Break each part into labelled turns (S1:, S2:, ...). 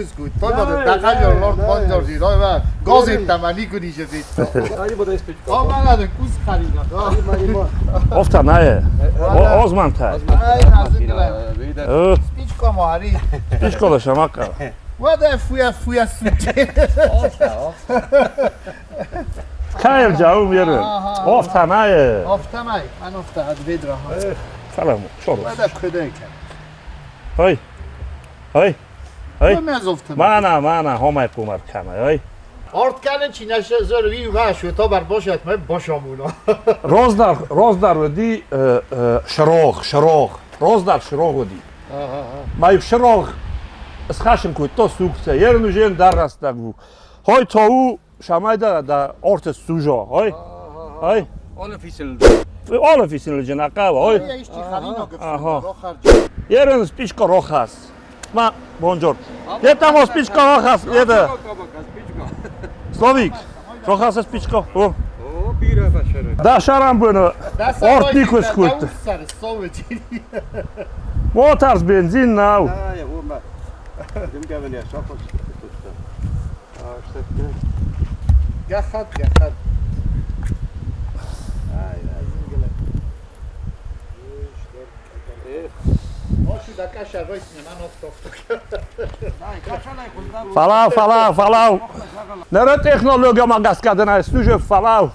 S1: ist gut. Toll, da kann ja Lord Bondor die Räuber. Gozit da man nicht gut ist.
S2: Hadi bu da ispit.
S1: Oh, man hat einen Kuss Karina.
S3: Ofta naje. Ozman taj.
S1: Ay, nazim. Spičko mari.
S3: Piško da šamaka.
S1: Vada fuja suče.
S3: Kajel džavu vjerujem. Ofta naje.
S1: Ofta maj, man ofta ad vedra.
S3: Salamu, čoros.
S1: Vada kudejka.
S3: Hoj. Hoj. Hoj.
S1: Ne mez ofta.
S3: Mana, homaj kumar kana, hoj.
S1: Ort kanı çinaşı zörvi ve şu tabar boş etme boşamuna.
S3: Rozdar vedi šarog. Rozdar šarog vedi. Maju šarog. Schašem koji to sukce. Jednu žen daras takvu. Hoj to u šamajda da orte sužo. Hoj. Hoj. Alle fisin lđe nakava. Hoj.
S1: Ja išti harino
S3: Aha.
S1: roharđe.
S3: Jedan spičko rohas. Ma, bonjour. Je tamo spičko rohas. Jede. Slovik. Rohas je spičko.
S2: O bira başarı.
S3: Da šaram bunu. Ort nikus kurt.
S1: Sar sovući.
S3: Motars benzin nav.
S2: Ha ya bu ma. Dim gavin ya şapos. İşte.
S1: Gahat. Ay lazım gele. Hoću da kaša vojsne man oftok.
S3: Falau. Nere tehnologiya magas kadına stüje falau.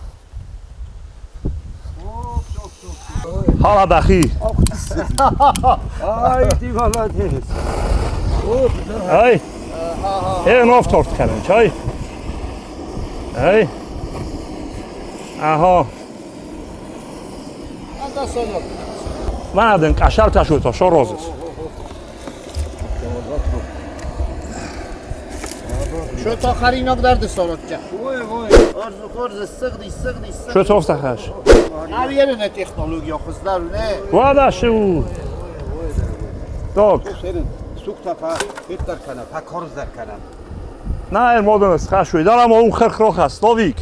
S3: Hala dahi.
S2: Ay divala des.
S3: Ay. En oftort kanın çay. Ay. Aha.
S1: Anda sonra.
S3: Madem kaşar taşı to şorozes.
S1: Şu to harinok derdi sorotça.
S2: Oy.
S1: Orzu sıgdi.
S3: Şu tofta kaş.
S1: Abi yerine teknoloji kızlar ne?
S3: Vada şu. Dok.
S2: Senin suktafa hittar kana, pa korzar kana.
S3: Na el modernist kaşu. Dalam o khirk rohas Slovik.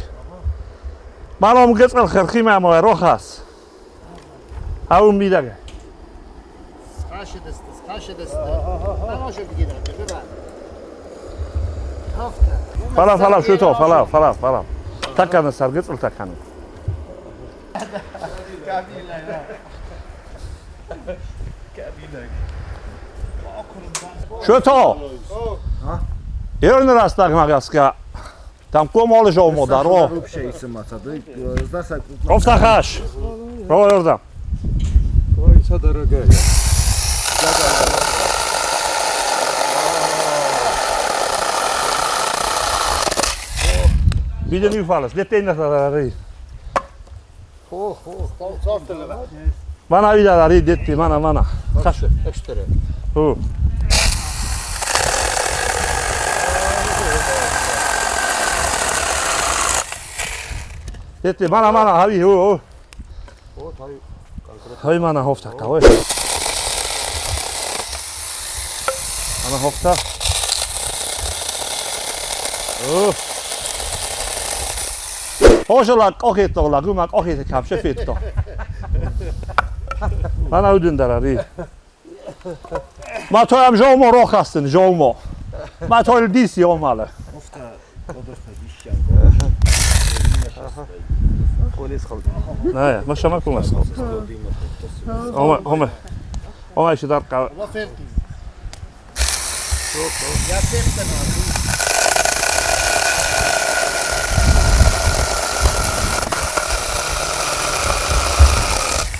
S3: Malom getsel khirkhim ama rohas. Avun bidaga.
S1: Skaşedest. Ben hoşu giderim. Hafta.
S3: Falau şu to falau. Takanı sar getsel takanı. Şu to. Jeden raz tak magaska. Tam komo leżał modaro. Ofta hash. Orada.
S2: Koysa daraga.
S3: Bide nu falas. Det är inte där.
S1: Sortele.
S3: Mana vidare ri detti mana. Hash.
S1: Ekstra.
S3: Hu. Detti mana havi hu.
S2: O tabii.
S3: Hoj mana hofta ka hoj. Mana hofta. Hoşala koketto la guma kokete kapşe fetto. Mana udun darari. Ma to jam žomo rohastin, žomo. Ma to il disi omale.
S2: Polis kaldı.
S3: Ne, ma şama kumas. Oma işi dar ka.
S1: Laferti. Ja septem.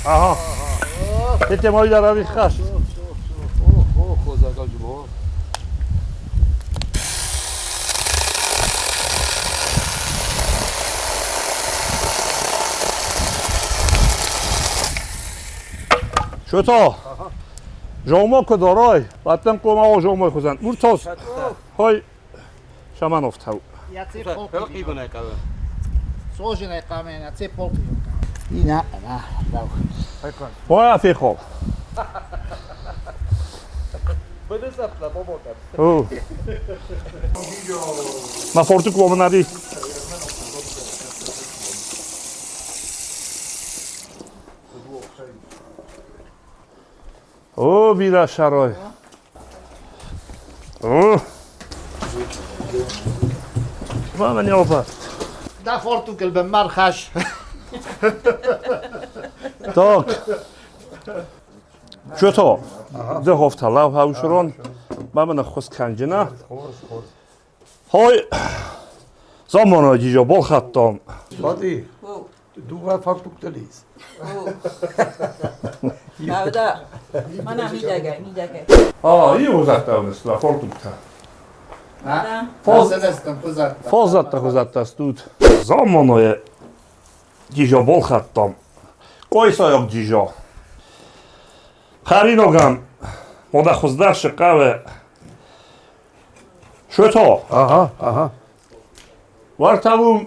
S3: Aha. Dette moj darari khash.
S2: Kozakacı bu.
S3: Şu to. Žomo ko doroj. Patam ko malo žomo kozan. Urtos. Hoj. Šamanov tav.
S1: Ja ce
S2: Veliki bu ne kahve.
S1: složene kamene, ce polki. I bravo.
S3: Moja fihol.
S2: Böyle sapla bobokar.
S3: Ma fortu komunari. O bira šaroj. Mama nie opa.
S1: Da fortukel ben marchasz.
S3: Tak. چطور؟ ده هفته لو هاوشرون ما من خوش کنجنا های زمان جیجا بال خطام
S2: Badi, du war Faktuktelis.
S4: Pravda? Mana midege.
S3: iyi uzatta mesela fortukta
S4: Mana?
S1: Fazlasın kızarttı.
S3: Fazlatta stud zamanı جیجا بال خطام قایسا یک جیجا خرینوگم ماده خوزده شقاوه شوتا
S2: Aha.
S3: وارتاوم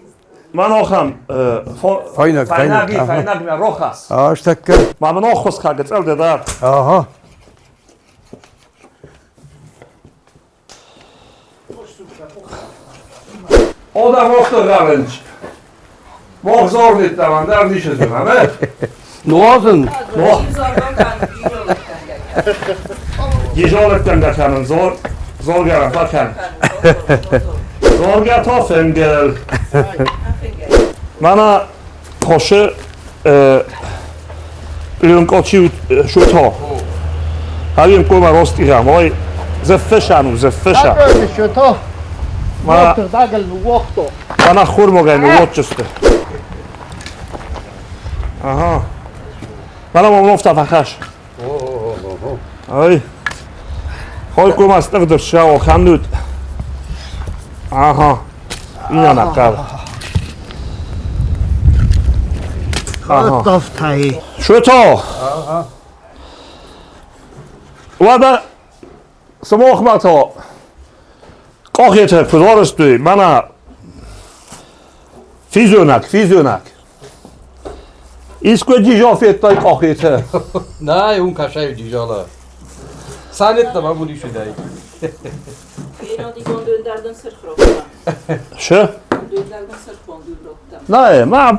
S3: من آخم فایناگی روخاس
S2: Stöcke.
S3: ما من آخوز کاغت ال دار
S2: Aha.
S3: آدم وقت گرنج مغزار نیت من در نیشه زنم
S2: Nuazen.
S3: جیجالکتن دکنن زور گرم فکن زور گر تا فنگل من خوشه لونکاچی شوتا هریم کم راستی گم های زفشن
S1: Böyle şu to.
S3: من
S1: Otur da gel vakto.
S3: من خور مگه نوات چسته آها من مفت فخش ای خواهی کم از تقدر شو خندود آها اینا نقل آها
S1: Daftayı.
S3: شوتا ودا سماخ متا قاقیت پدارستوی منه فیزونک ایسکو جیجا فیتای قاقیت
S2: Nej, hon kanske är Dijala. Sen inte vad borde ju dig.
S4: Iran digon döndärden sırfroktan.
S3: شه؟
S4: Döndärden sırfon döndroktan.
S3: نه من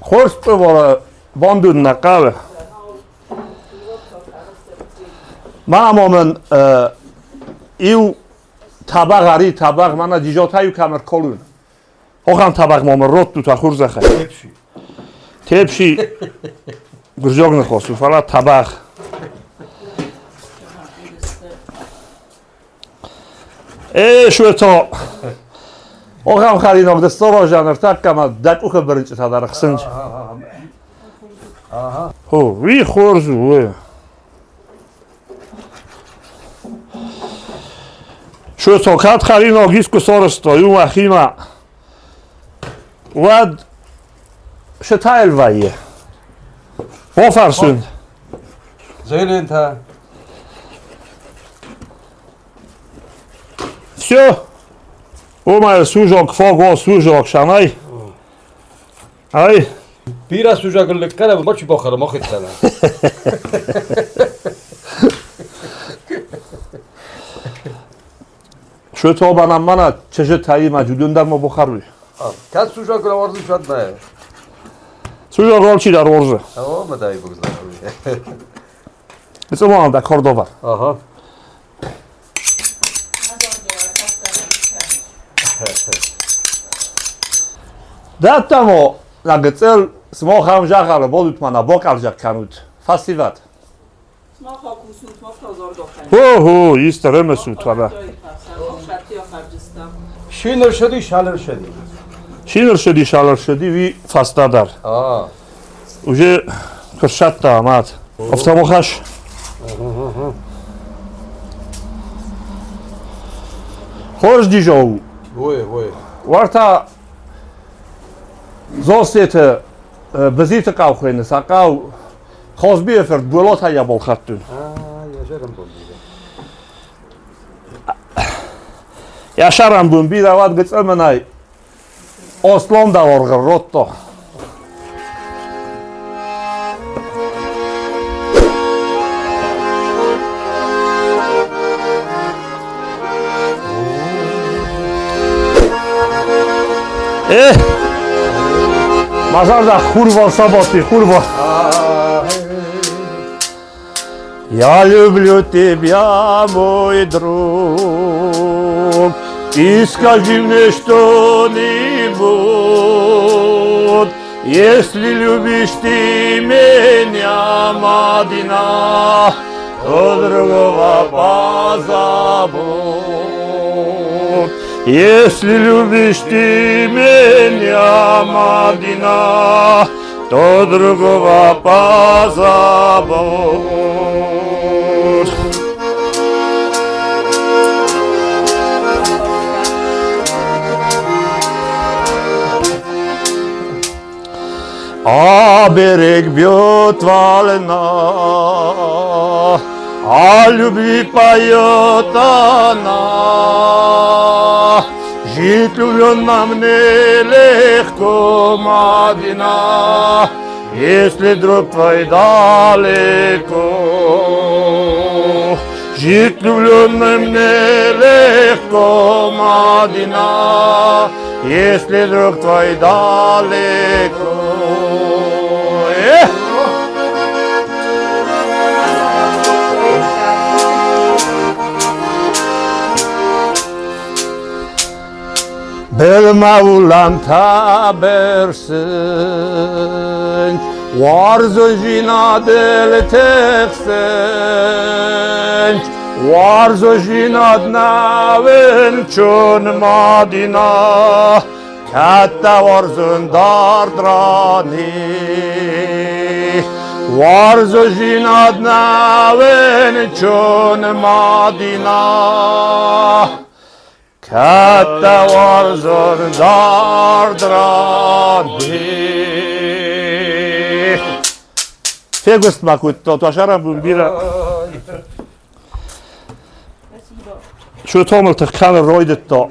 S3: خورس بواره باندون نقاوه من ایو طبق من جیجا تایو کمر کلون هاخم طبق مامن رد دو تا خور زخه
S2: Hepsi.
S3: تپشی گرجاگ نخواستو فقط طبق شو تا هاخم خریناک دستا را جانر تک کم دک اوخه برنچ تا در خسنج هو وی خورزو شو تا کات خریناک ایسکو سارستا یو مخیمه ود شتایل وایه فرسون
S2: Söyle inte.
S3: все اومد سوژاک فاگو سوژاک شنای ای
S2: Biraz sıcaklık kana maçı bakalım akıtsana.
S3: شو تا بنام منه چه تایی مجودون در ما بخوری
S2: Kaç sıcaklık vardı şu anda?
S3: سوژاک رال چی در ورزه
S2: Tamam mı dayı bu kızlar?
S3: مثل ما هم در کار داور
S2: Aha.
S3: دادم و نگتل سما خام جاکار بودت منه باکال جاک کنود فستیوات
S4: Smaha kusut, smaha zordokan.
S3: هو ایست رمسود ولی
S4: Şartı yaparcıstam.
S2: Şinir şedi şalır şedi.
S3: شالر شدی وی فستا در
S2: Aa.
S3: уже کرشت تا آمد افتم و خش خورش دی جو
S2: Vay.
S3: وارتا زاستیت بزیت قاو خوینه ساقاو خازبی افرد بولات های بال خطون
S2: Aa yaşarım bu.
S3: یاشارم بون بی رواد گتل منای آسلان داورگر روتا Mazar da kurwa saboty, kurwa. Я люблю тебя, мой друг, И скажи мне что-нибудь, если любишь ты меня, Мадина, то другого позабудь. Если любишь ты меня, Мадина, то другого позабудь. А берег бьет волна, о любви поет она. Жить влюбленным нелегко, Мадина, если друг твой далеко. Жить влюбленным нелегко, Мадина, если друг твой далеко. Belmaulan tabersin, warzojina del teksen, warzojina dnaven çun Madina, katta warzun dardrani. Warzojina dnaven çun Madina, katta warzun dardrani. Фегост макут, то шарам бумбира. Şu tomultuk kanı roydet to.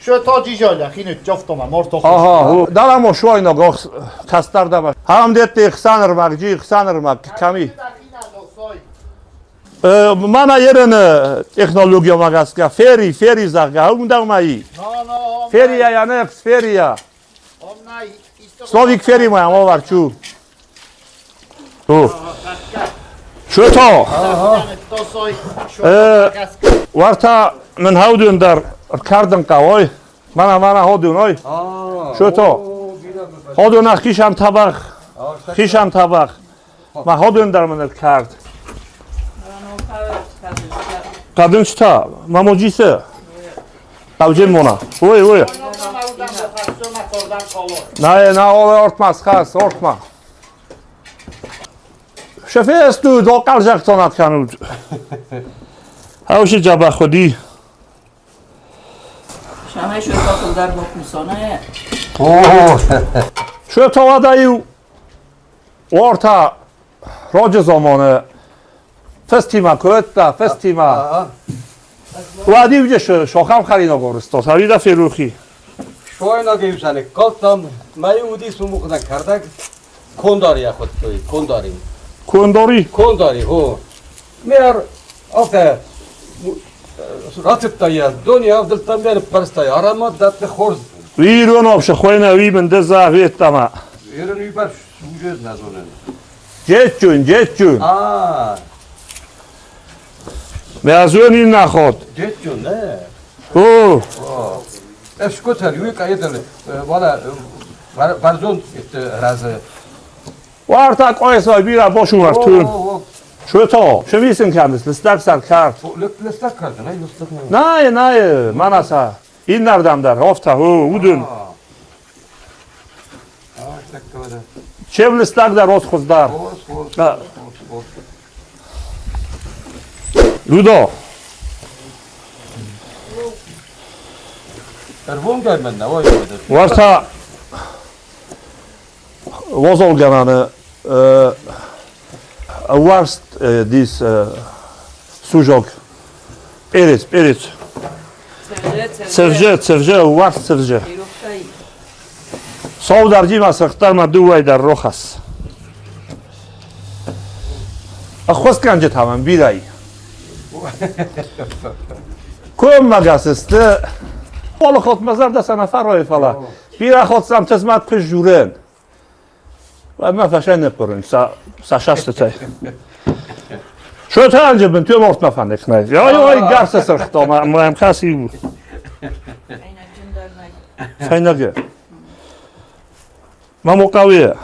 S1: Şu ta cijalya, yine çoftoma, morto.
S3: Aha, dalamo şoyno gox kastarda var. Ham detti xanırmak, ci xanırmak kami. Mana yerini teknologiya magaska, feri zaga, umdamai. Feria yanek, feria. Slovik feri moja movar ču. Tu. Şu to. Varta men haudun dar kardan kavoy. Mana hodun oy. Şu to. Hodun nach kisham tabak. Ma hodun dar men kard. Kadın çıta, mamocisi. Tavcem ona. Oy. Na ortmaz, khas, ortma. Şefestu do kalacak tonat kanut. Havşi caba khudi.
S4: Şamay şu kapılar bakmışsana.
S3: Şu tavadayı orta roca zamanı festima kötta, festima. Vadi ucuz şokam xarina gorsto. Savida feruxi.
S2: Şoyna gevşane. Kaltam mayudi sumukdan kardak. Kondari yaxot toy, kondari.
S3: Kondori.
S2: Ho. Mer after Ratıpta ya, dünya avdıltan beri parstay. Arama datlı xorz.
S3: Viron obşa xoyna vi bende zahvet tama.
S2: Yerin yubar şucuz nazonen.
S3: Jetçün. Mezuni naxot.
S2: Jetçun ne?
S3: O.
S2: Eşkotar yük ayetli. Valla barzon razı.
S3: Varta koysa bira boşun var tüm. Şu to. Şu visin kendisi. Listak sarkar.
S2: Listak kartı ne? Listak ne?
S3: Nay. Manasa. İnnardan dar. Hofta. Udun. Çev listak dar. Oskhuzdar. Ludo.
S2: Ervon gelmen ne?
S3: Varta vozolgananı worst this sujok. Erit. Sevce, worst sevce. Savdarci masaktarma duvay dar rojas. Akhos kanje tamam bir ay. Kom magasiste. Ola khot mazar da sana faroy fala. Bir ay khotsam tezmat pjuren. Ve ma fashan nepurin sa şaştı tay. شو تا انجا بن تو مرت نفنده کنه یا گرس سرختا ما هم کسی بود فینگه ما مقاویه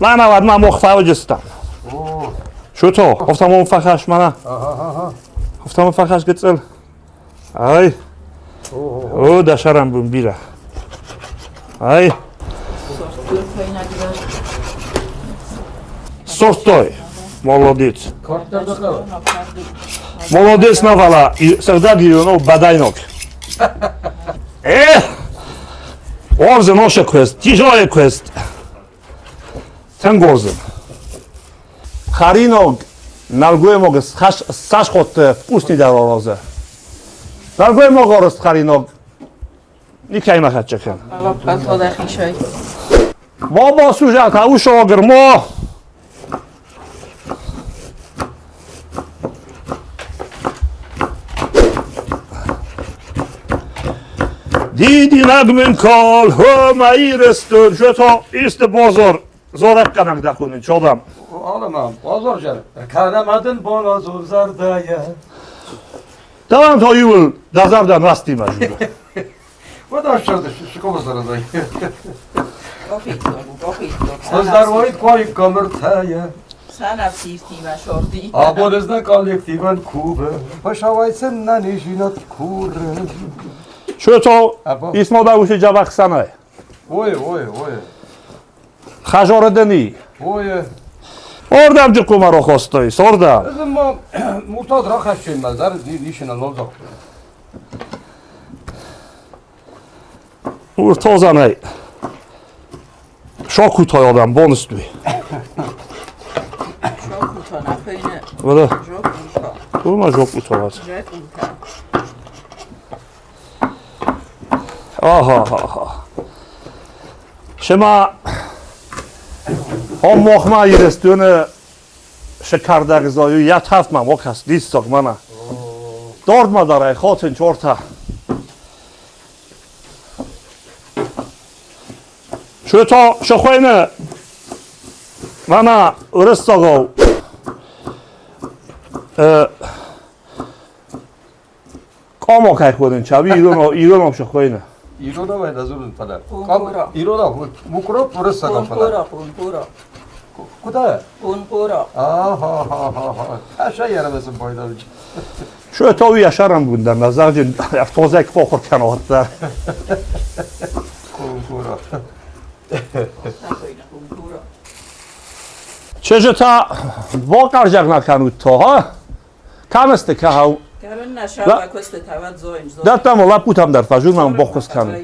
S3: لا نواد ما مخفاو جستم شو تو؟ گفتم اون فخش منه گفتم اون فخش گتسل ای او دشارم بون بیره ای Сортой. Молодец. Молодец навала. И всегда говорю, бадайнок. Орзен ноша квест. Тяжелый квест. Тенгорзен. Харинок. Налгуем мога саш хот вкусный даророзе. Налгуем мога рост харинок. Никай махат чекан. Баба сужат, а уж огрмо. دیدی نگمین کال هم ایرستون شو تا ایست بازار زارک کنک دکنین چادم
S2: Ağlamam, bozor canım. Karamadın bana zor zardaya.
S3: Tamam ta yuvul dazardan rastıyım acaba.
S2: Bu da aşağıda şu kovasına da.
S4: Gofit.
S2: Sözler vayit koyup kamertaya.
S4: Sen aktivti ve şordi.
S2: Abonezden kolektiven kube. Paşa vaytsın nanişinat kure.
S3: شو تا اسم داوش جواب سنای
S2: Oy.
S3: خجاردنی
S2: Oy.
S3: Oradan cıkuma rokostoy sorda
S2: Bizim muhtat rahat şeymezler. Nişine olacak.
S3: Urtozanay Şokutay adam bonus duy
S4: Çok utana peyne.
S3: Vada
S4: Çok uta.
S3: Durma şokutay var
S4: Çok uta.
S3: Aha. Şema هم مخمه ایرستونه شکرده غذایی یه هفت من وقت لیستاک منه دارد ما داره خاطر چورتا شو تا شخوینه منه ارستاگو کاما که خودین چوی ایران هم شخوینه
S2: İroda ve nazurun falan.
S4: Kunkura.
S2: İroda, mukro purasa kafalar.
S4: Kunkura.
S2: Kuda.
S4: Kunkura.
S2: Ha. Aşağı yaramazsın boydan.
S3: شو تا yaşarım bundan nazarcın tozak fakir kanaatlar
S2: Kunkura.
S4: Kunkura.
S3: چجتا واقعا جگنا کنود تا ها کم است که ها
S4: Kevin naşa kost tavat zoin.
S3: دستم ولی پوتم در فجور من بخوز کنم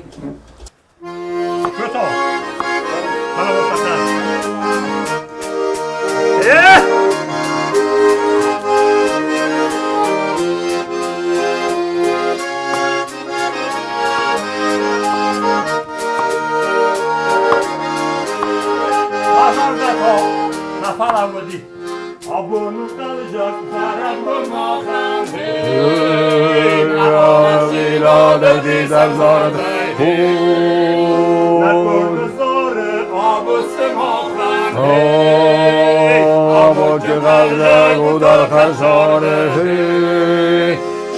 S3: Abonu kalacak param Arazilade dizer zardı Nekurde zore abusim ahran Abu cıgalde gudar khazare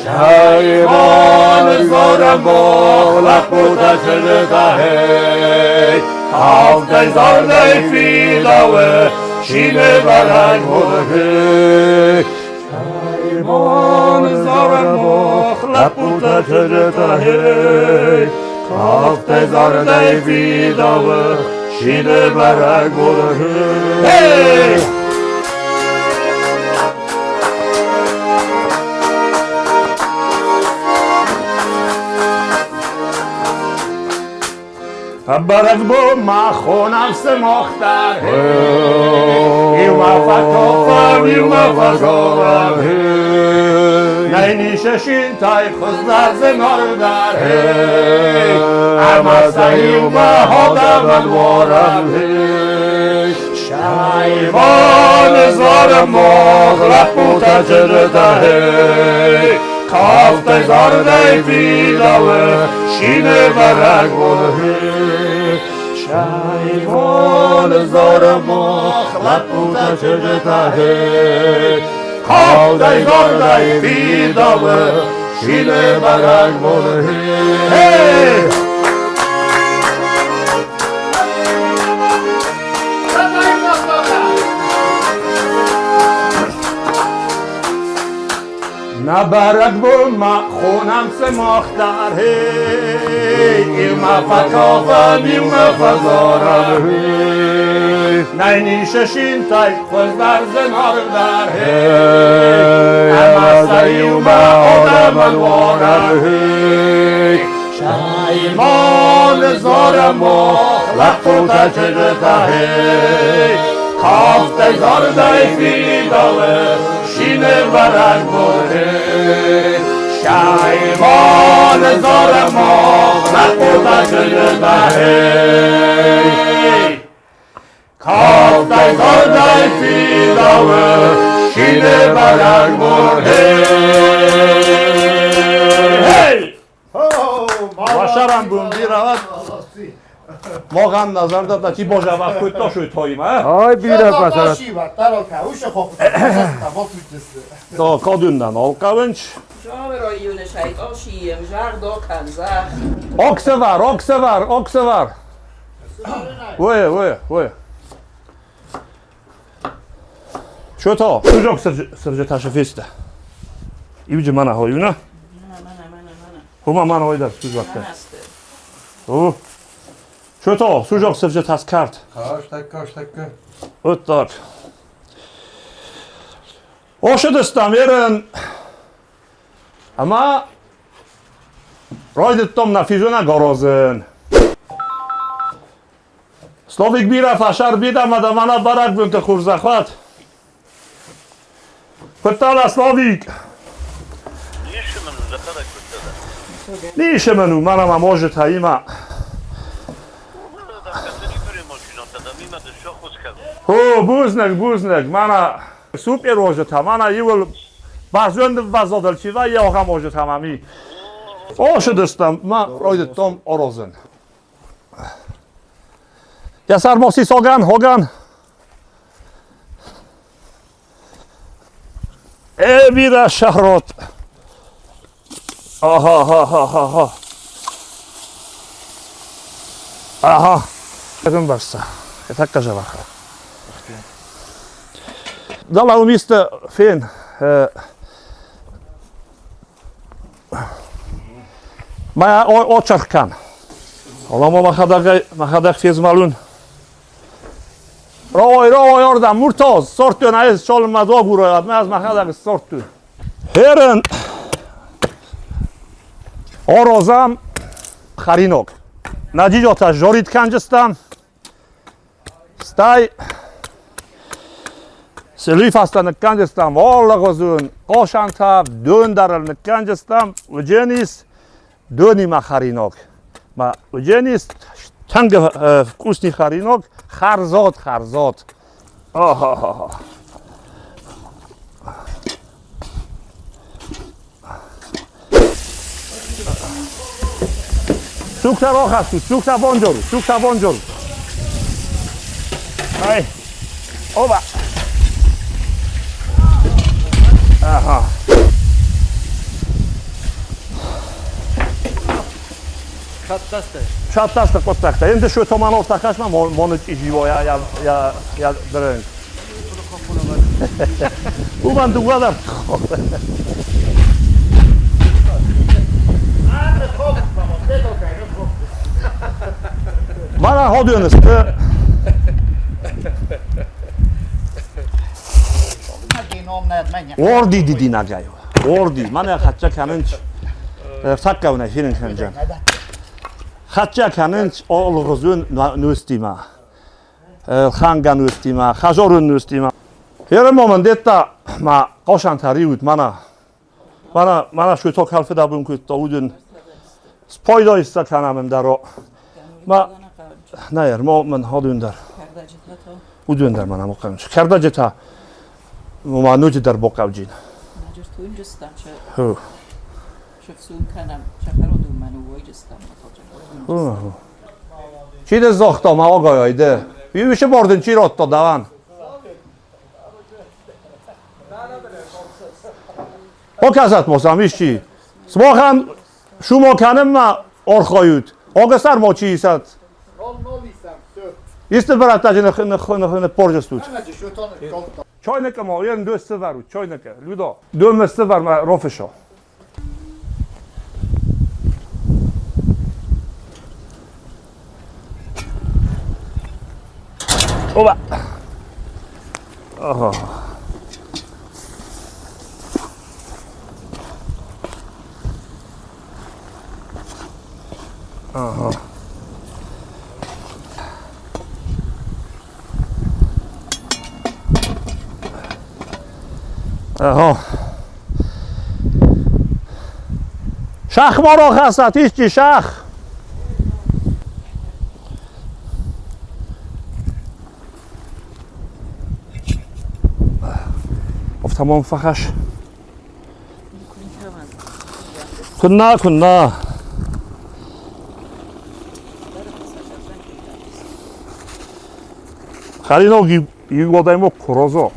S3: Şayvan zore boğlak buda çılda hey Havde zarde filave Şine baran boğlak Şayvan zore boğlak buda çılda hey Havde zarde filave Şine baran boğlak hey برق با ما خونم سماختر ایوما فتافم ایوما فتافم نینیششین تای خزدر زناردر اما سیوما حادا مدوارم شایوان زارم مغلق بوتا جرده کافت زارده ویداوه شینه برگ بوده شایوان زار مخلط بوده چه تهی کالدای گاردای بیداوه شیله برگ بوده نبرک بول ما خونم سماخ در هی ایما فکافم ایما فزارم هی نینی ششین تای خوز بر زنار در هی اما سیوما آدم الوارم هی شایمان زارم مخلق تو تجرده هی کافت زاردای فیداوه شینه برگ بوده شایمان زار مخلق و تجربه کافت زاردای فیداوه شینه برگ بوده باشرم بوندی رود واقعا نظر داد که باشه وقت خود تا شوی تاییم
S2: Ay bir pasar.
S3: تا کادوندن آلقاونچ
S4: Şavra yune şayt aşiyem jardo kanza.
S3: Oksevar. Voy. Çöto, çocuk sırcı taşı feste. İyice mana hoyuna.
S4: Mana.
S3: Huma mana hoydar süz vakti.
S4: Manaste.
S3: O. Çöto, çocuk sırcı tas kart.
S2: Kaç dakika.
S3: Öttak. Oşudustam yerin. Ama Rojdittom na fizuna gorozın. Slovik bira faşar bidam da mana barak bunte xurzakhat. Pytala Slovik. Nişemenu mana ma može ta ima. Ho, buznek, mana super može ta, mana yivul bazöndü vazodalçiva yoga može ta mami. Oşudustam ma rojdittom orozın. Yasar mosis Hogan. Bira şahrot. Aha. Yakın varsa. Tak kaja varha. Dala umiste fen. Maya očarkan. Olamo mahadak fezmalun. Roy oradan Murtoz sortun ayız çolma doğuroyad maz mahadak sortun. Heren Orozam Kharinok. Nadijota jorit kanjistam. Staj Selifastan kanjistam Olagozun Koshanta döndaral kanjistam Ujenis Dönima Kharinok. Ma Ujenis tange вкусный Kharinok Kharzot. Çukta rohasu, çukta bonjoru. Ay. Oba. Aha. Çattasta kotakta. Endi şu tomanov takaşma monu ijivo ya drön. Uban dugadar. Mana hodunuz. Ordi didi nagayo. Ordi. Mana hatça kanınç. Sakkavna hirin kancan. Hatça kanınç olğuzun nüstima. Xanga nüstima, xajorun nüstima. Her moment detta ma qoşantari ut mana şu tok halfı da bunku taudun. Spoiler ist kanamem daro. Ma nayer men hodundar. Udundar mana moqamç. Kardajeta ma nujidar boqavjin.
S4: Najur tunjistam şe.
S3: Ho.
S4: Şefsun kanam. Şafarodum manu vojistam.
S3: چی ده زاختم آقای ایده بیوشه بردن چی را تا دوان o kazat mosam işçi. Smohan şu mokanım mı orkoyut. O kadar moçi isat. İşte bıraktacı ne porcastut. Çoynaka mı? Yerin döstü var. Çoynaka. Ludo. Dönmesi var mı? Rofeşo. Oba. Aha. Aha. Aha. شخ ما را خستت هیچی شخ گفتم اون فخش کنه خلینا گیگودای ما کرازا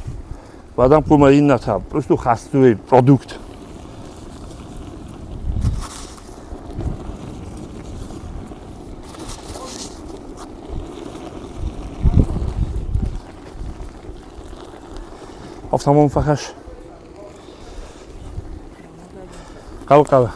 S3: بعدم کمایی نتاب просто خستوی продукт افتمام فخش قلقه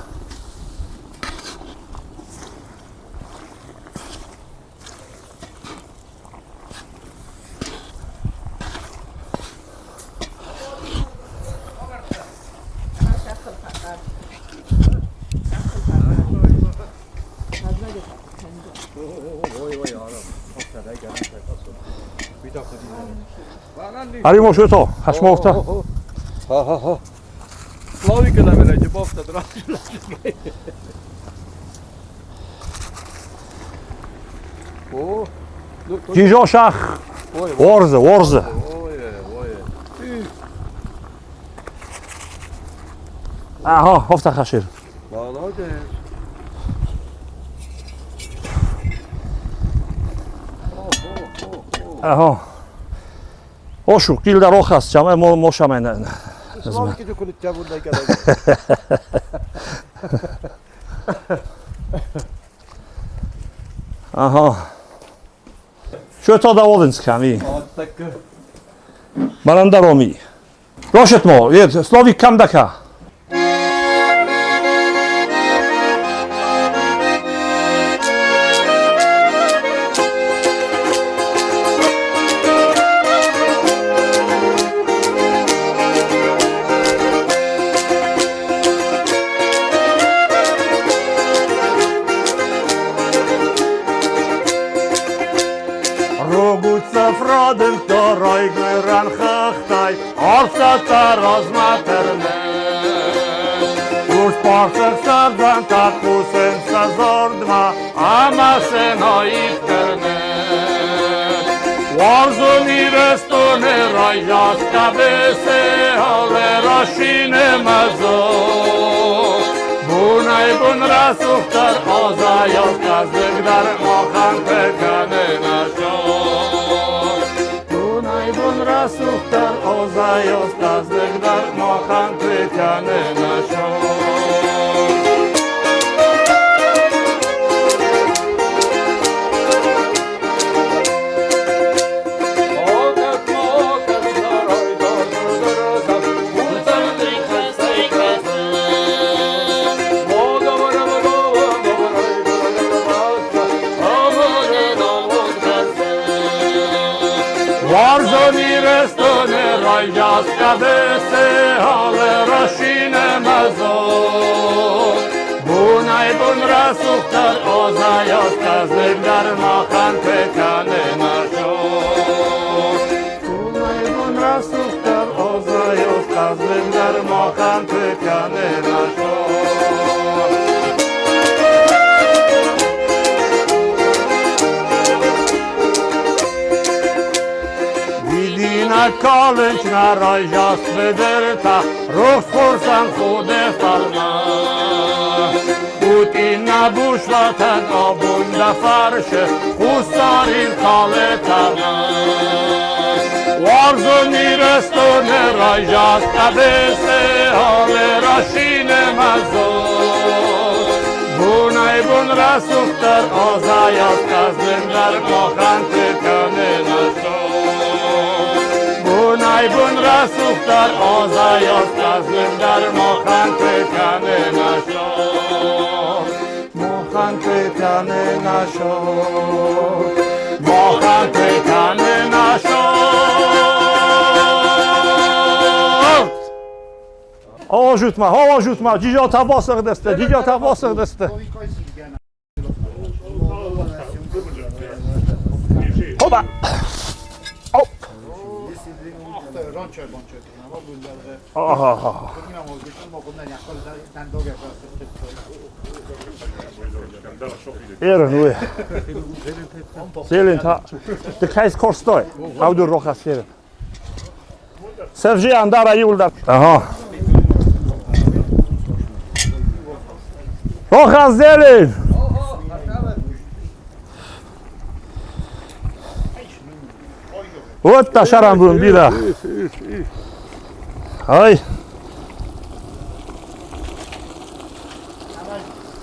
S3: Arimo şu to, haşmofta.
S2: Ha. Slavika da verece bofta dražila. O.
S3: Cijo şah. Orze.
S2: Oje.
S3: Aha, hofta haşir.
S2: Молодец.
S3: Aha. Oşu, kilda rohas, çame moşamen.
S2: Slavika da konuşacağım bundan kadar.
S3: Aha. Şu to da Volinskami.
S2: Tak.
S3: Maranda Romi. Rošet mo, je Slovik Kamdaka. Frodin toroj gwyran chachtaj, orsa taroz materne. Już porsek sardan takusen sa zordma, ama seno ifterne. Warzun i restone rajaska bese, ale rashine mazo. Bunay bun rasuftar ozayos kazdegdar mohan pekane nasho. Rasuftar ozayos kazdegdar mohan pekane nasho. Warzoni restone rajaska bese, ale rashine mazo. Bunay bun rasuftar ozayos kazdegdar mohan pekane nasho. Bunay bun rasuftar ozayos kazdegdar mohan pekane nasho. Na kalınç na rajas bederta, ruh kursan xude falma. Putina bushlatad obunda farshe Usarin kaletamas Warzoni restone rajast abese Hale rashine mazor Bunay bun rasuktar azayat kazlimler Mohan tıkanı nasor Bunay bun rasuktar azayat kazlimler Mohan tıkanı nasor Mohan tıkanı nasor Mohan tıkanı nasor Hava jutma, dzidzio ta bosach deste, dzidzio ta bosach deste. Hopa! Hop! Aha. Eren uj. Zelin ta. De kajs korstoj. Audur roha sjeren. Sevži andara julda. Aha. Roha zelin. Otta şaran bunun bir daha. Ay.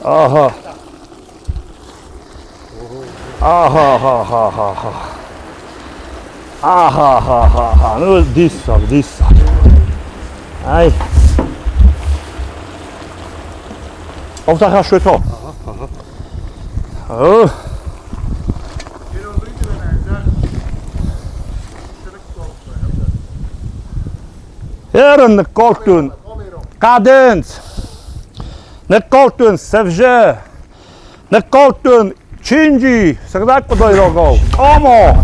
S3: Aha. Aha ha ha ha ha. Aha ha ha ha. Nu dissa. Ay. Ofta har skjøtt opp. Oh. Herren koltun. Kadens. Ne koltun sevje. Ne koltun çinci. Sırdak podoj rogov. Omo.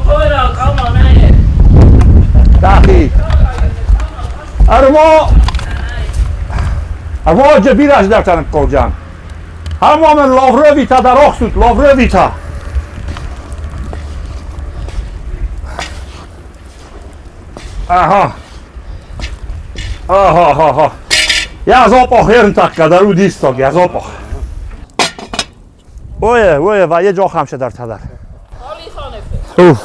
S4: Koyrak ama ne?
S3: Dahi. Armo cebiraş dersen kolcan. Harmomen lovrevita da roksut. Lovrevita. Aha. Aha. Ja zapach jeden takka dar udistok, ja zapach. Oje, و یه جا خمشه در تدر.
S4: حالی خانفه.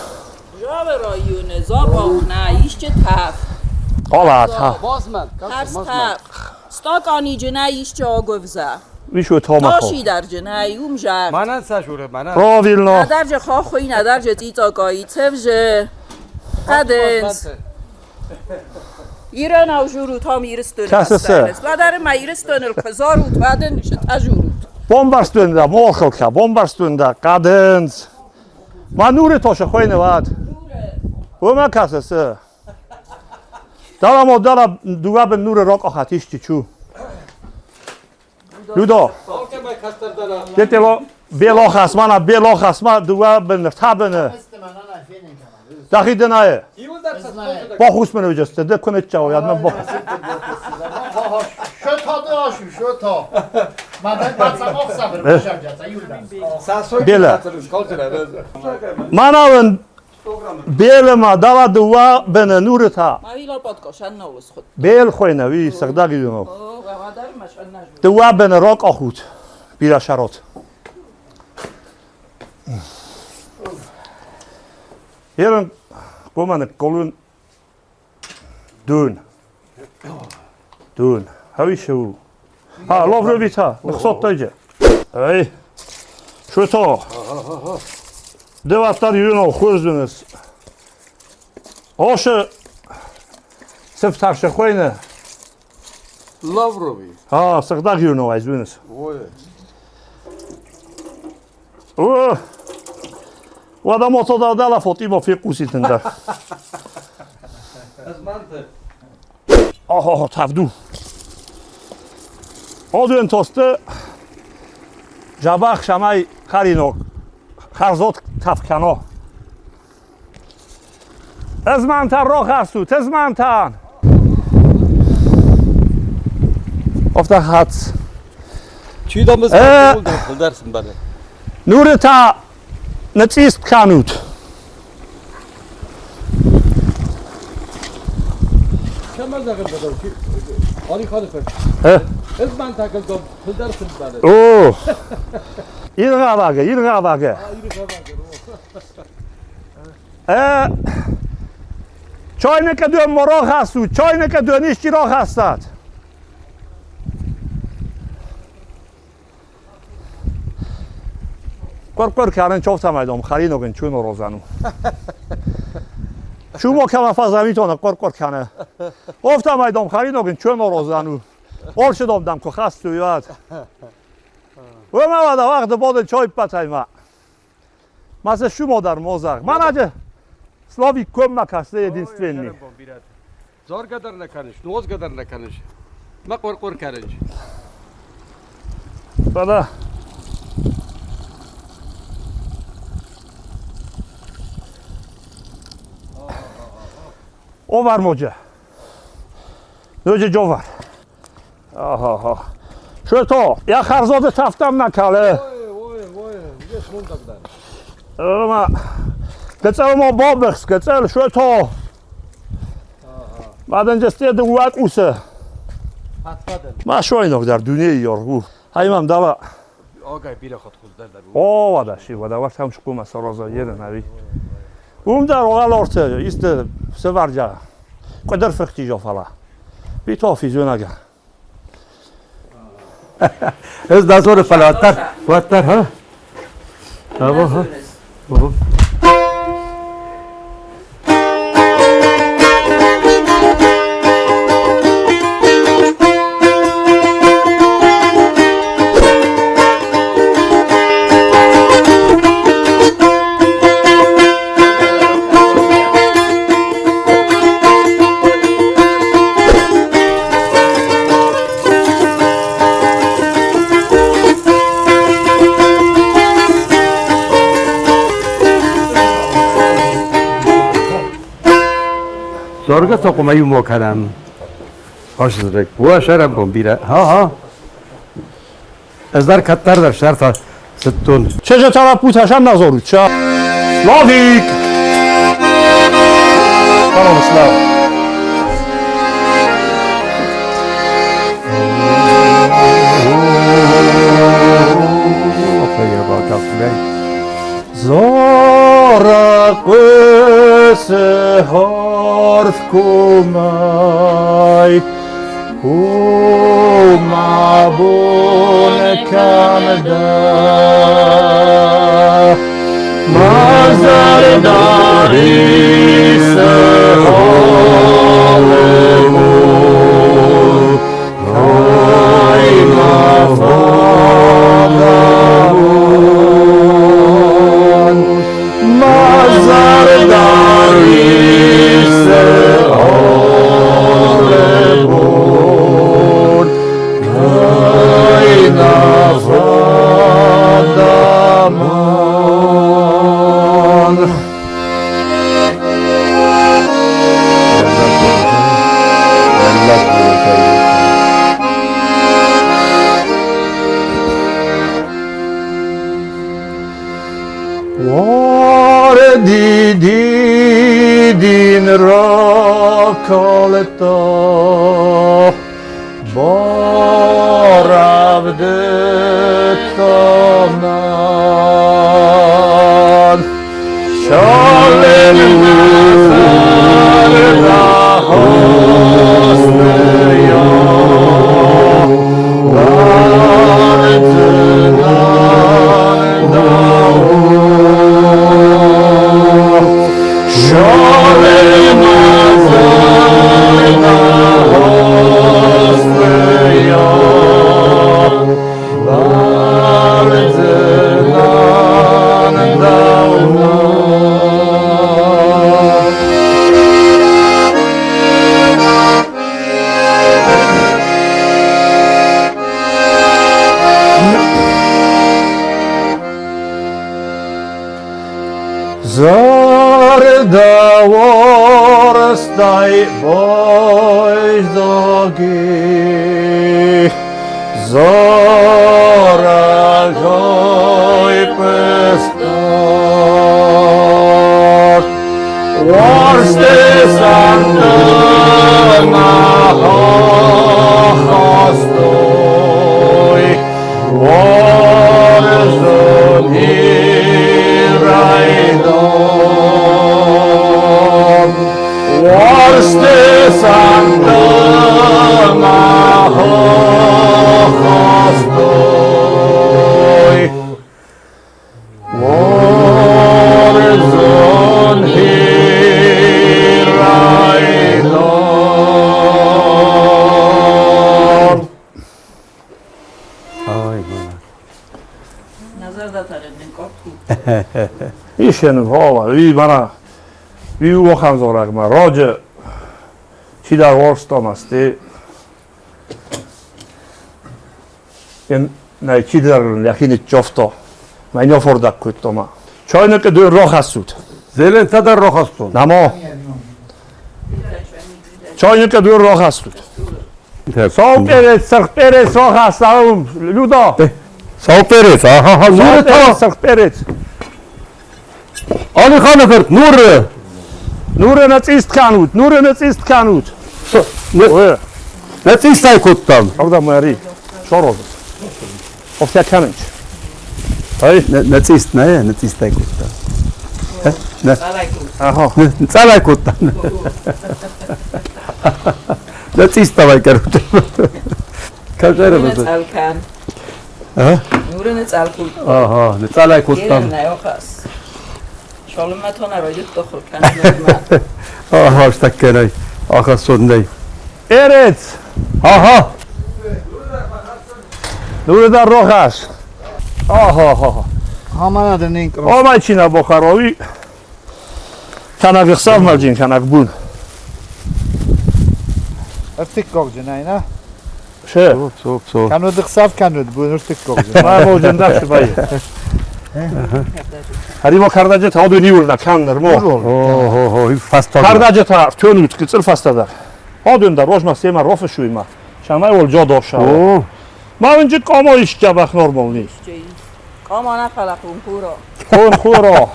S4: جا رایونه زاپاخ نه ایش چه تف.
S3: حالا تا.
S4: ترس تف. ستاکانی جنه ایش چه آگوزه.
S3: ویشو تا مخو.
S4: تاشی در جنه اوم جر.
S2: منن سشوره منن
S3: راویلنا.
S4: ندر جه خواهی ندر جه تیتاکایی تفجه. قدنس. ایران او جورود هم ایرستون
S3: هستند.
S4: لادر ما ایرستون الکزارود بعدن نشه تجورود.
S3: Bombarstunda, molchalka, bombarstunda, kadens. Ma nure toše hojne vad. Ome kase se. Dala mo dala dugaben nure rok ohat išti ču. Ludo, detelo belohas mana belohas ma dugaben tabene. Dahi denaje. Bohus mene uđeste, de konečao, jadme bohus.
S1: Şöta. Ben baksam oksadır.
S3: Bele. Manavın belema dala duva bene nurita.
S4: ما ویلا پادکاشن نوز خود.
S3: Bel khoyna vi sagdagi yuno.
S4: و مادر مشن نجور.
S3: Duva bene rok ahut. Bira sharot. Heren komane kolun dun. Havi shu. Ha, Lovrovita, nixot dayje. Ay. Şöto. Devatlar yuno khozdunuz. Oşa seftar şekoyne.
S2: Lavrovi.
S3: Ha, sagdagi yuno azbunuz.
S2: Oye.
S3: Oh. و آدم ها تا داده فاتی با فی قوسیتن در آها تفدو آدو انتاسته جبخ شمای خرینو خرزات تفکنا از منتر را خرسوت از منتر افته حدس
S2: چی دامز کل درسن بله
S3: نور تا نتیست کانوت
S2: کم از دقیقه بدم که آلی خاله فرد از من تاکل پدر سنباله.
S3: اوه İrgavage. Çaynaka dön morak hastu, çaynaka dön işçirak hastat. Korkor karen çofta maydom, xarinogin çun rozanu. Çumo kama fazla mitona korkor kane. Ofta maydom xarinogin çun rozanu. Olşidom dam ko hastu yad. و ما وقت وقت بعد چای پتایما مثلا شما در موزق من اجه سلاوی کم مکسته دینستوینی
S2: زار قدر نکنش نوز قدر نکنش ما قرقر کرنج
S3: بله اوور موجه دوجه جوور آها شو تو یا خرزاده تفتم نکاله
S2: وای دیگه شمون دادن
S3: ما کچل ما بابخس کچل شو تو بعدن جسته دوات اوسه
S2: حتفادن
S3: ما شو اینو در دنیای یارو هایمم دالا
S2: آگای بیل خود در
S3: او ودا شی ودا وقت هم شکو مسارازا یره نوی در اوغال orta ist sevarja قدر فختی جا فلا بی تو فیزیون اگه
S2: از دازور فلاتر ها ها زارگا تا قمیو ما کردم هاش زرک بوا شرم کن بیره ها از در کتر در شهر تا ستون
S3: چه جا طرف پوتشم نزارو چه سلاویک سلام سلاو زارق وسه حرف kumay kumabun kamda mazar dari sehalemu hay mafadamun mazar dari din rakalta baravdettaman şalem sarda hosneya Zarda warstai bojdagi Zara goy pestat Warste santa ma hasto Işenim hava. Uy bana. Uy oxam zorak ma. Roca. Çiler orstamasdı. Ben ne çilerin yakini çofto. Ben ne fordak kutuma. Çaynak dön rohas sut.
S2: Zelen tadar rohaston.
S3: Namo. Çaynak dön rohas sut. Soğuk evet, sırf peret rohas sağım. Ludo.
S2: Soğuk peret. Aha ha.
S3: Soğuk
S2: Nur
S3: peret,
S2: ta.
S3: sırf peret.
S2: Ali Hanefert. Nur.
S3: Nur nacist kanut. Nur nacist kanut. Oy.
S2: Ne istay kuttam.
S3: Orada mari. Şoroz. Ofta kanıç. Ay.
S2: Ne ist ne? Ne istay kuttam.
S3: Aha.
S2: Calaj kuttam. Ne istawaj karut. Każera
S4: Nurine
S2: bez.
S4: calkan.
S2: Aha.
S4: Nurine calkul.
S2: Aha. Ne calaj kuttam.
S4: Gelin yokas. Şoluma tona royduk dokul kan.
S2: Aha işte kenay. Aha sonday.
S3: Evet.
S2: Aha.
S3: Nurda rohas. Aha.
S1: Aman adın ink.
S3: Oma içine bakar oy. Kanak yıksam malcin kanak bun.
S1: Artık kokcun ayna.
S3: Şey.
S2: Soğuk.
S1: Kanıdık saf kanıdı. Bu artık kokcun.
S3: Ma mojenda şubayı. Hadi mo kardacı ta dönüyor da kandır mo.
S2: Oho. Fast talk.
S3: Kardacı ta tönüt kıçır fastada. O döndür rojma sema rofa şuyma. Şamay ol jodo şav.
S2: Oo.
S3: Ma önce kamo işke bak normal ni.
S4: Kamana falakun kuro.
S3: Kon kuro.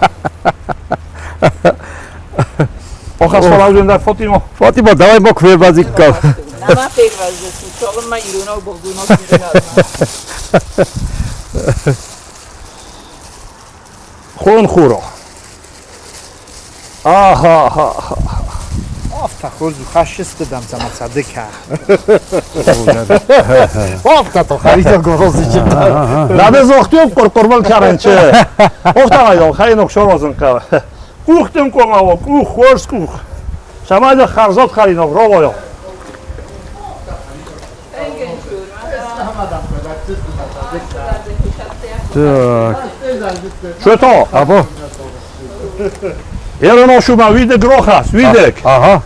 S3: O hasala döndür Fatimo.
S2: Fatima dawaj bok wybazikka.
S4: Nama pek vazgeçti. Şoluma yürüne bulduğunu bilmiyorum.
S3: Kon kuro. Aha.
S1: Afta خوزو خشست دم زمان صدقه Afta to خریده گروزی جدا
S3: Nade zohtiyop korpormal karançı. Oftamaydı, hayınok şorozun kava. Kuhtum komavo, kuh, hors kuh. Şamayda xarzot xarinok, rovoyo.
S2: Tak.
S3: Şöto,
S2: Abo.
S3: jeden oszuma, widek rochas, widek.
S2: Aha.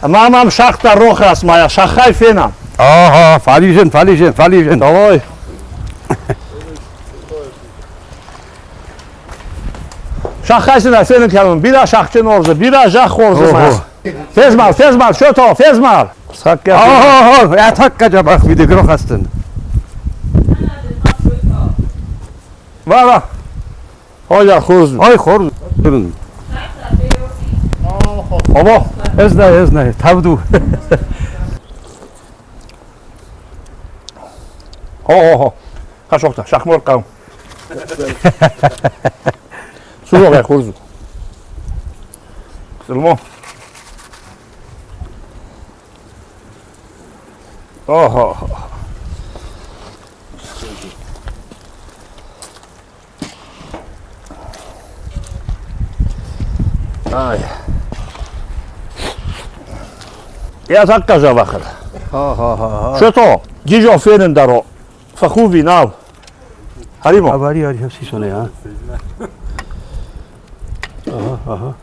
S3: Mamam szachta rochas, maja szachaj fenam.
S2: Aha. Falijen.
S3: Dawaj. Şahhaysın senin kelime. Bira şahçın orzu, bira şah orzu maja. Tezmal, şöto, tezmal. Sak ya.
S2: Aha. Ja takkaja bak wie de grochastin.
S3: Vara. Hoca xurzu.
S2: Ay xor. Durun.
S3: Abo.
S2: Eznay. Tavdu.
S3: Ho. Kaşokta, şahmor qavm. Suruq ya xurzu. Qısılmo. Oho. Ay. Ja zakkaża wachel.
S2: Aha.
S3: Що то? Діжо фенен даро. Фахуви нав. Харимо.
S2: Abari hepsi sona ya. Aha.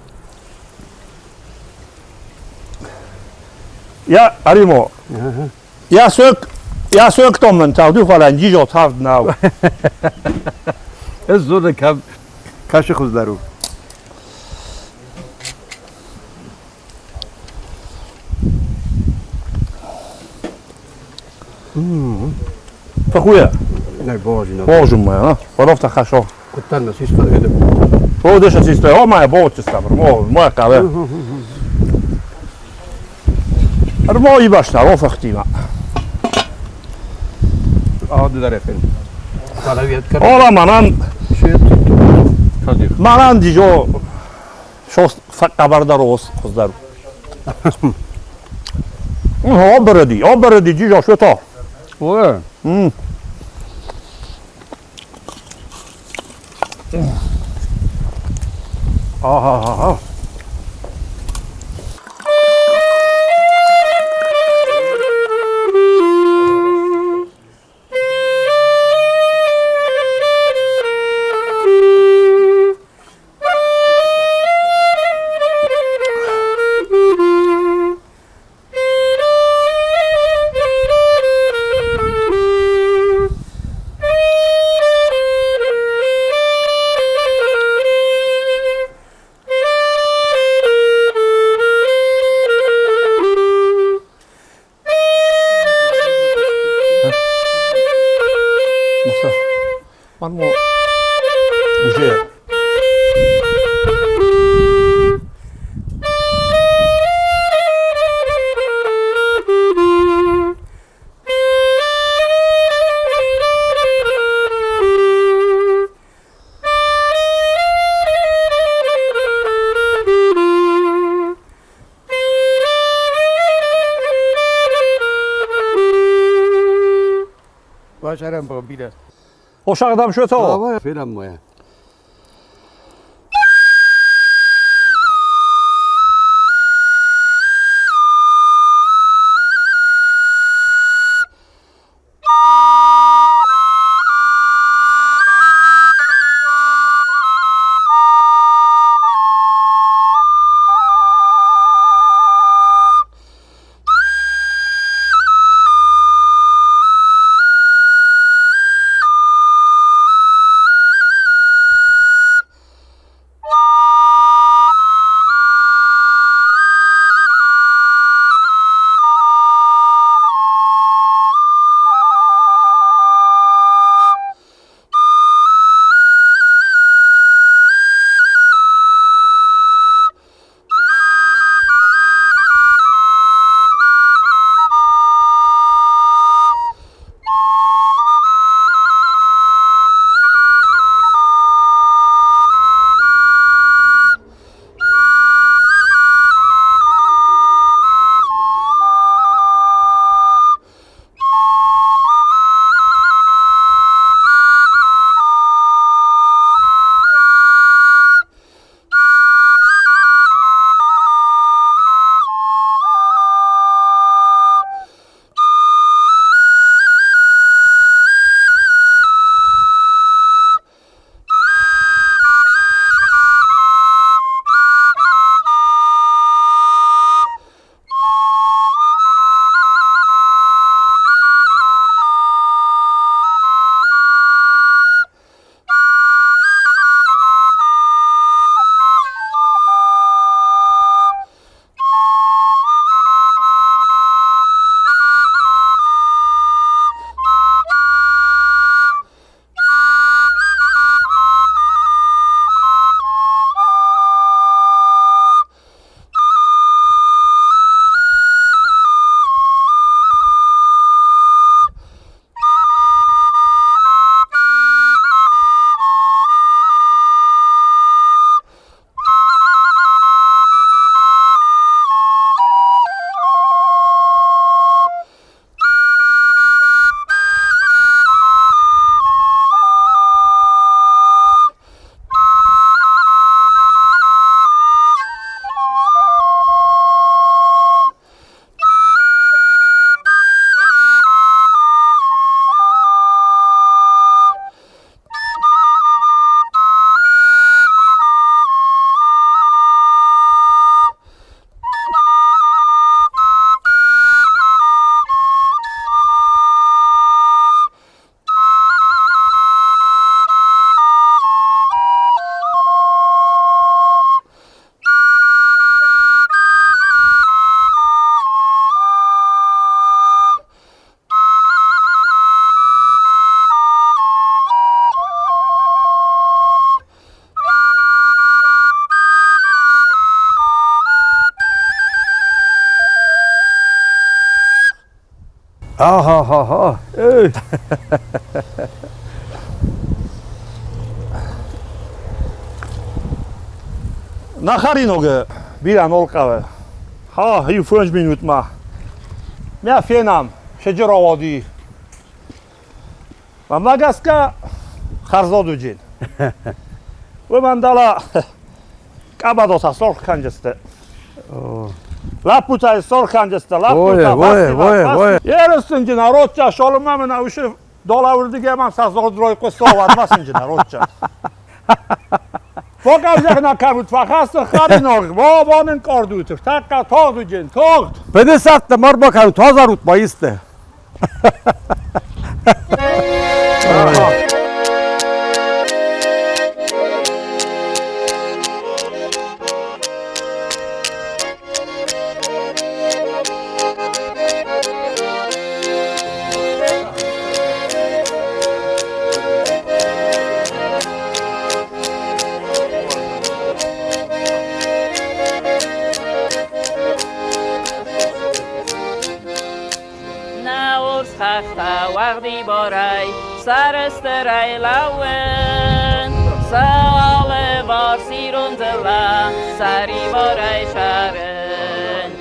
S3: Я харимо. Я сök tommen tav du falan діжо tav nav.
S2: Ez zor kam kaşı kuzlaru.
S3: Фахуя.
S2: Ne božino.
S3: Боже мой, а? Воровта хашо.
S2: Kutan nas isto edem.
S3: Ovo deša si stoje. O maja boće stavr. Moja kave. Armo i baš na rofahtima.
S2: Hadi da refen. Kada vjetkar.
S3: Ola manan.
S2: Şey tuttu. Hadi.
S3: Manan dijo. Šo kabardar ozdaru. Obredi dijo što je to?
S2: O je. Aha.
S3: Marmo уже.
S2: Başarım bu bir de.
S3: Uşaqdam şu to.
S2: Hava filan mı ya? Aha ha ha. Ey.
S3: Na Harinogę, Bilan Olkawę. Ha, i 5 minut ma. Mia fienam, siedziero wodi. Mam magaska, harzodu dzień. Wymandala, kabadosa, sorkanceste. Lapuca jest sorkanceste, lapuca,
S2: Voje.
S3: Yarısıncı narotça, şolumamın avuşu dola vurdu hemen sazor drojko sovarmasıncı narotça. Pokazak na kamut fakası Harinog, babanın kordutur. Takka toğdu cin, toğd.
S2: Beni sattı mar bakalım toz arutma iste.
S4: ورس خختا وقتی بارای سرسترای لون سال بار سیرون دلا سری بارای شرن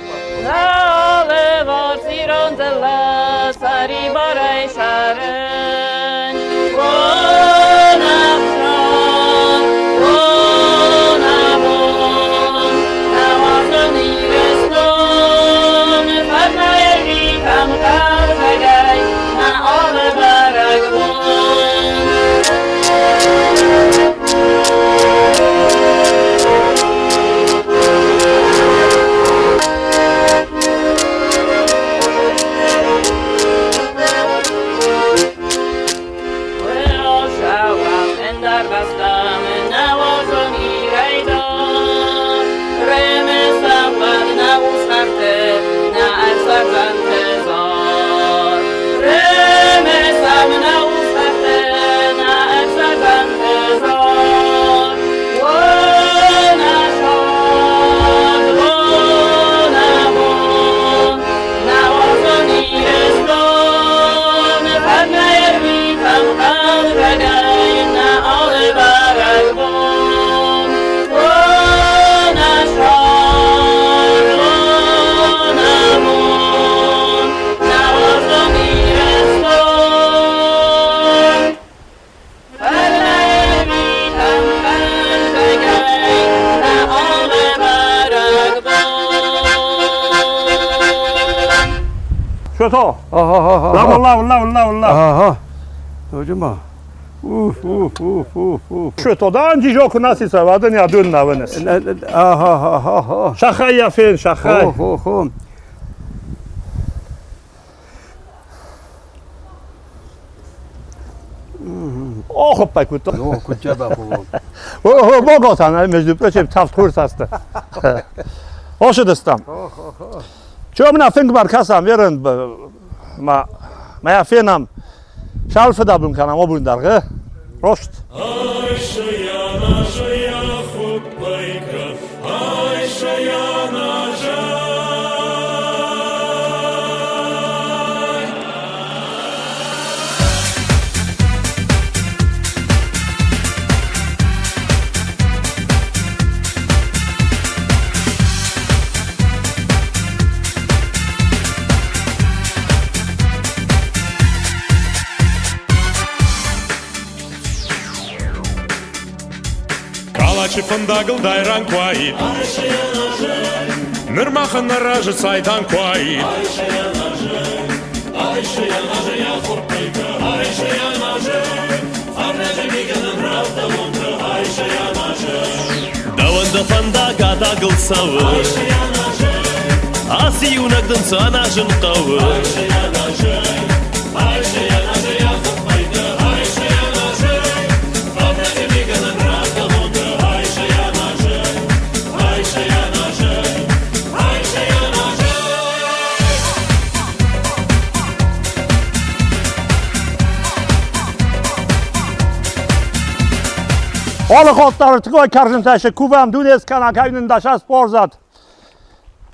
S4: سال بار سیرون دلا سری بارای شرن
S3: شتو
S2: آها
S3: لا والله والله والله والله
S2: آها hocam
S3: شتوdan cijo nasi savadın ya dön navnes.
S2: آها
S3: Şaka yapın şaka.
S2: خو
S3: Oh pakut.
S2: کجا بابا
S3: Oh bogo sana между прочим taft kurs hasta. Hoş destam. Çom na fink bar kasam verin ma ya fenam şalfı da bun kanam o bun dargı. Rost.
S5: Калачи фандагл дайран кваит Нырмахан наража сайдан кваит Даванда фандага дагл савы Аси юнагдын санажын кавы
S3: Alle kotlar tıkay karşın taşı kuvam dünes kana kayının daşa sporzat.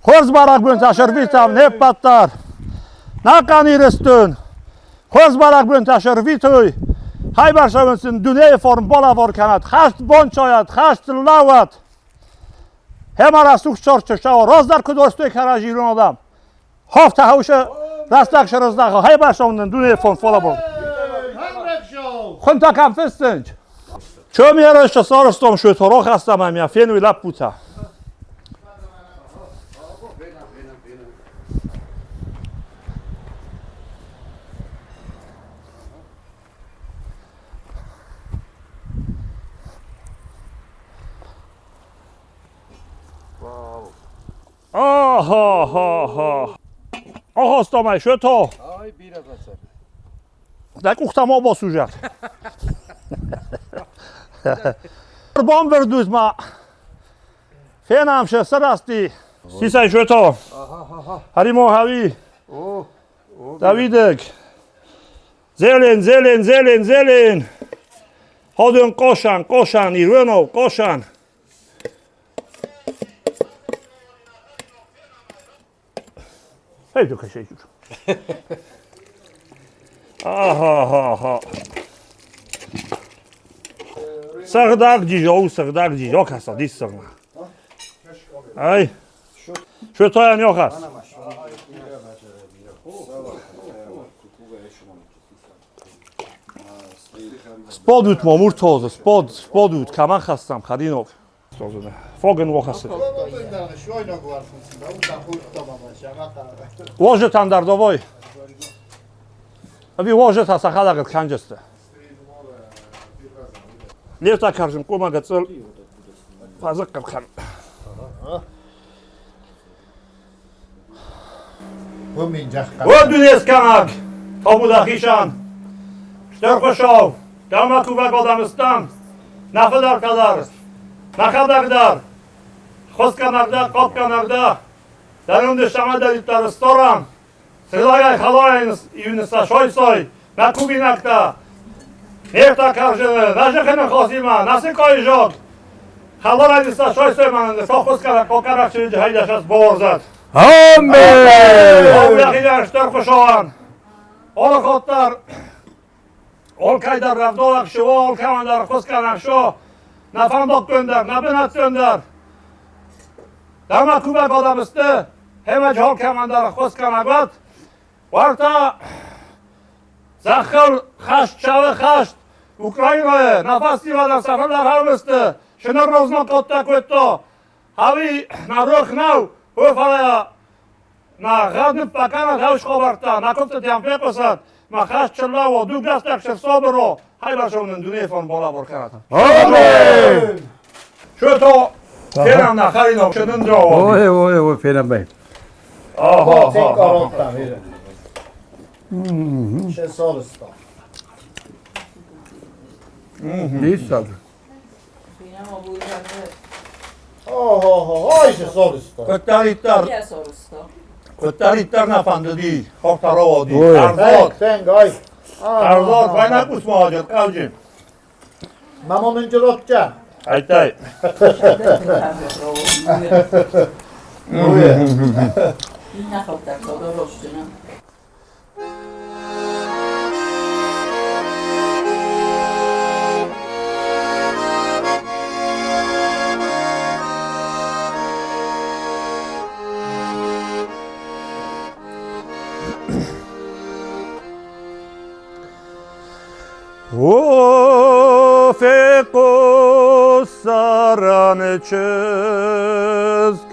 S3: Horz barak bön taşır vitam ne patlar. Nakani restön. Horz barak bön taşır vitoy. Hay başavınsın düneye form bola vor kanat. Haşt bonçoyat, haşt lavat. Hemara suç çorçu şao. Rozdar kudostoy karajirun adam. Hafta havuşa rastak şırızdakı. Hay başavınsın düneye form bola vor. Khunta kam festınç. Çöm yarışta sarıstom şu torok hastamam ya fenui lap puta. Aha. Aha stomaj, što je to?
S2: Aj, bira za sebe.
S3: Da kuhtam obo sužak. Bom verduz ma. Fenam še srasti. Sisaj, što je to? Harimo havi. Davidek. Zelen. Hodun košan, Irvenov, košan. Hej, do kašeću. Aha. Sırdak diyor, sırdak diyor. Yok hasa, diş sırma. Ay. Şu toyan yok has. Spod ut mamur toze, spod ut. Kaman khastam, khadinov. Fogen wo khase. Łoże standardowej. Abi łoże ta sakhalagat kanjeste. Leta karjim koma gatsel. Fazak khan.
S1: Bu minjaq.
S3: O dünyas kanak. Tabuda xishan. Shterkhoshav. Damaku va Godamiston. Nafadar kadar. Nakadagdar. Khoskanagda, Qopkanagda. Darunde shamada restoran. Srilagay khaloyins ivnisa shoysoy. Nakubinakta. Nerta karjene, najekhen khosima, nasikoy jot. Khaloyinsa shoysoy manande, Khoskana Kokarak chunji haydashas borzat.
S2: Amen.
S3: Oğlakiler Shterkhoshavan. Olakotlar. Olkaydar Ravdolak şu, Olkamandar Khoskanak şu. Nafandok gönder, Nabinat gönder. Dama Kubak odamızdı. Hemec Olkamandar Khoskanagat. Varta Zakhil Khasht, Çavı Khasht. Ukrayna'ya nafas divadan seferler harmıstı. Şunur roznak kotta kötto. Havi na ruh nav. Ufalaya na gadnıp bakana davş kobarta. Na kopta tiampe kosat. Ma Khasht çırlavo. Duglas takşır sobro. Haybaşovunun düneyfon bola borkanat.
S2: Amen.
S3: Şu to Kenan na Kharinov şunun drovo.
S2: Oy, Felan Bey.
S3: Aha.
S1: Tek arottan verin. Şey sorusta.
S2: Neyse.
S4: Binem o buyurdu.
S1: Oho, şey sorusta.
S3: Kötteritler,
S4: Diye sorusu.
S3: kötteritler nafandı değil. Hortarovo değil.
S2: Oy.
S3: Tarzot.
S1: Sen gay.
S3: Tarzot, kaynak usmacı, kavcım.
S1: Mamamın cırotcan.
S3: Aytay.
S4: Ne kadar kadar hoşuna.
S3: O feko saran çözk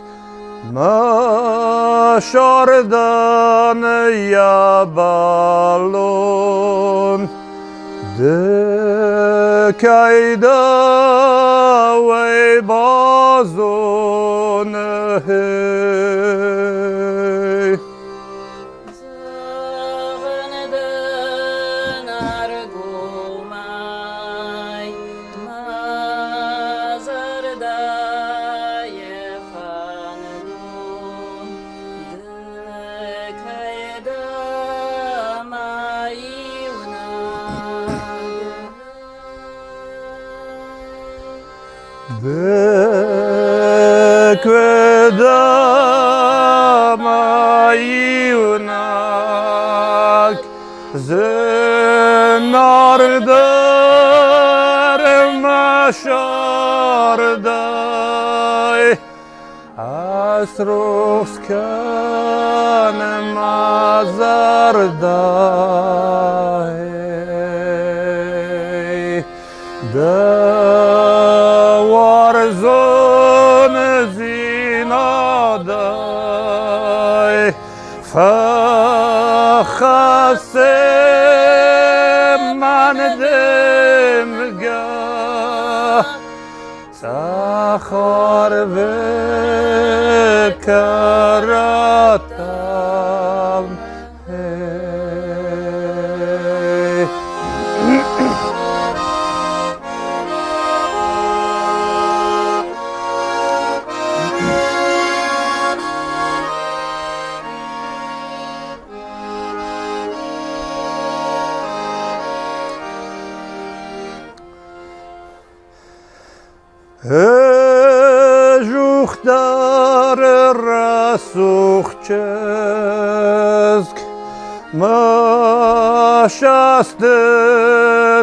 S3: maşardan yabalon de kayda ve bazon hey.
S4: Zağınıdın argumay, mazırda yefanın, dıkayda
S3: Bekvedamayunak zinardır maşarday asruskan mazarday warzon zinaday fakhasem man demga sakhar ve karatam hey. Juhtar rasuchchesk Mășastă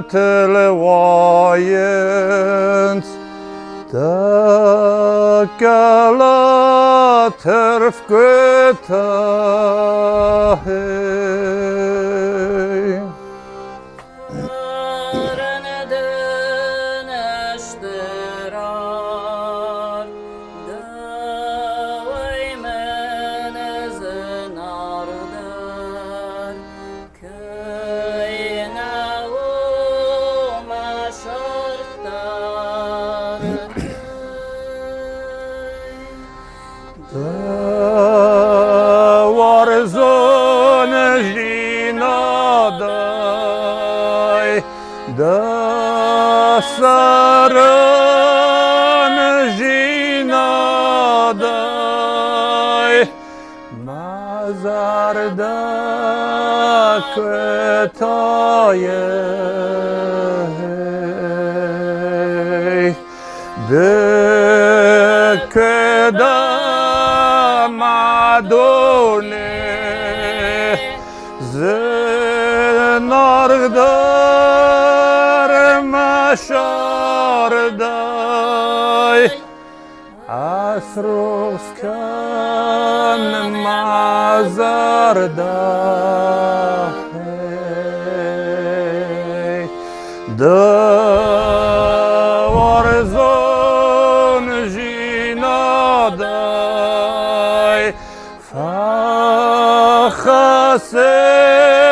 S3: televoienț, Tăcălă tărf câtăhei. Warzone jinadai, da saran jinadai, mazar da ketaye, de keda Madone Zenardar Mashardai Asroskan Mazardai Da Warzon Jinadai Chassid